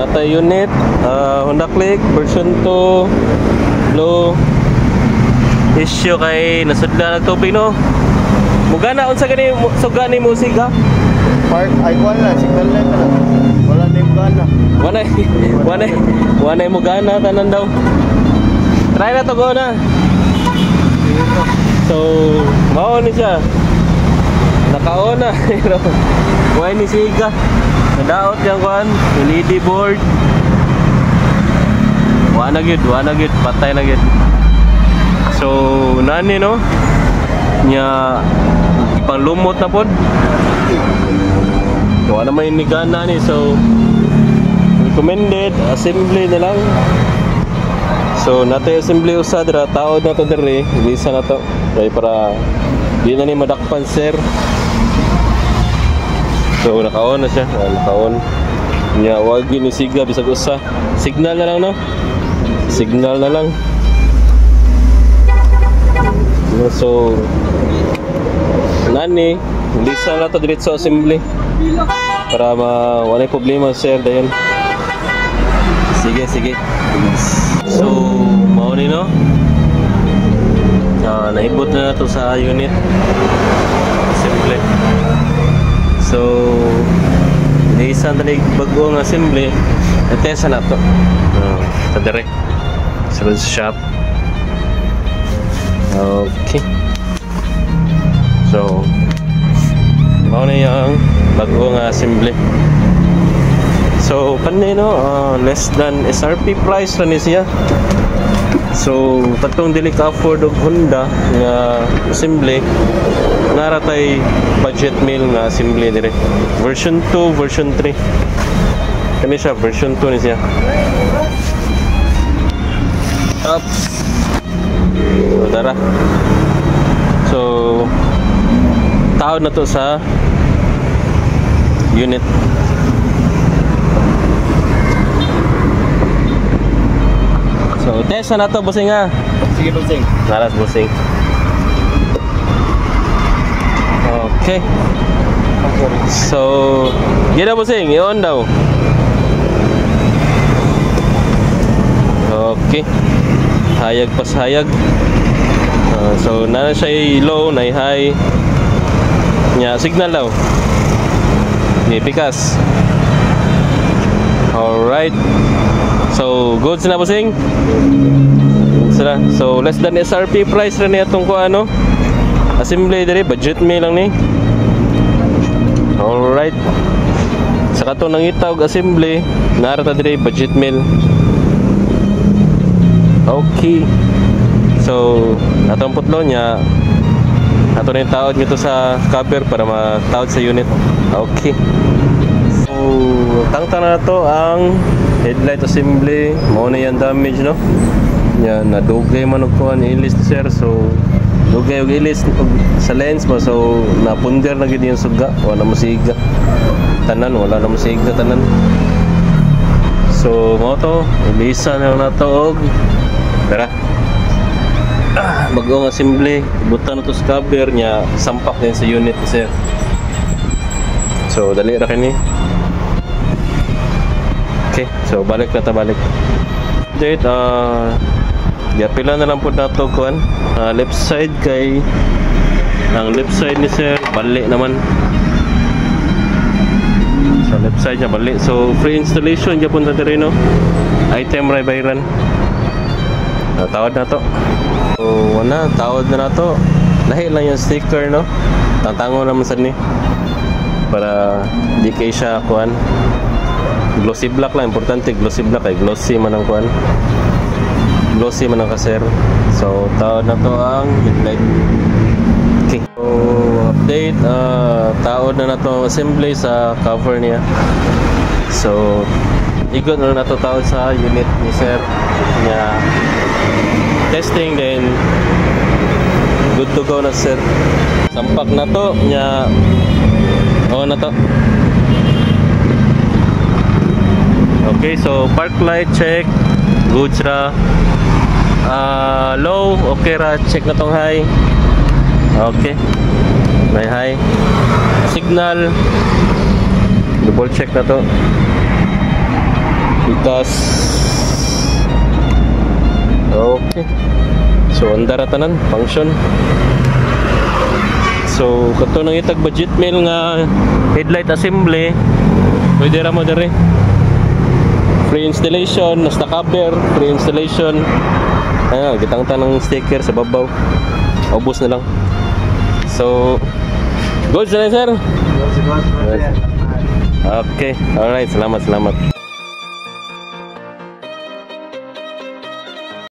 nata unit, Honda Click version 2 low issue kay nasudla ng tubig no. Mugana unsa gani suga ni musig ha? Park ay wala signal lang na. Wala na yung gana. Wala mugana tanan daw. Try na to go na. So, mao ni siya. Nakaon na. Why ni siga? Nadaot yang kuan, LED board. Wala gid, patay na gid. So, nani no? Nya ipanglumot na pod. Wala may nigana ni, so recommended assembly na lang. So natay assembly usad ra taod na to dire, bisa na to kay para di na ni madakpan sir. So nakaon na siya, nakaon. Nya wag ni siga bisag usa. Signal na lang no. Signal na lang. So nani, bisa na to diretso assembly para wala problema sir dayon. Sige. So mao ni no. Naibot na to sa unit assembly. So isa na bago ang assembly, test na to. Sa dire sa shop. Okay. So mao na yung bagong assembly. So kanina no, less than SRP price ra ni siya. So katong dili ka afford og Honda nga assembly, nara tay budget meal nga assembly dire. Version 2, version 3. Kani siya version 2 ni siya. Up. So tara. So taon na to sa unit. So test na to bossing ha. Sige bossing. Naras bossing. Okay. So gila bossing, i-on daw. Okay. Hayag pas hayag. So na siya low, na high. Nya signal daw. Ni pikas. Alright. So goods na bossing. So less than SRP price ra ni atong ko ano. Assembly dire, budget meal lang ni. Alright. Sa kato nangita og assembly, nara ta dire budget meal. Okay. So atong putlo nya ato na yung taod nito sa cover para mataod sa unit. Okay. So tangtang na to ang headlight assembly. Mao na yan damage no. Yan nadugay man og kuan ilis sir. So dugay og ilis sa lens mo, so napunder na gid yung suga, wala mo siga. Wala na mo siga tanan. So mao to, ilisa na nato og tara. Bagong assembly, butan na to sa cover nya, sampak din sa unit sir. So dali ra kini. Okay, so balik na ta balik. Date pila na lang po na to kuan. Left side kay ang left side ni sir bali naman. So left side niya bali. So free installation gyapon ta diri no. Item ray bayran. Tawad na to. So wala, tawad na to. Lahi lang yung sticker no. Tantango naman sad ni. Para di kay siya kuan. Glossy black lang, importante glossy black kay glossy man ang kuan. Glossy man ang kaser. So tawad na to ang headlight. Okay. So update, tawad na to assembly sa cover niya. So igon na to tawad sa unit ni sir niya. Testing then good to go na sir. Sampak na to niya. Na to. Okay, so park light check, goods ra. Low, okay ra, check na tong high. Okay, may high. Signal, double check na to. gas. Okay. So andara tanan function. So kato nang itag budget meal nga headlight assembly. Pwede ra mo dere. Free installation, nasta cover, free installation. Gitangtan ng sticker sa babaw. Ubos na lang. So good na sir. Okay, alright, salamat.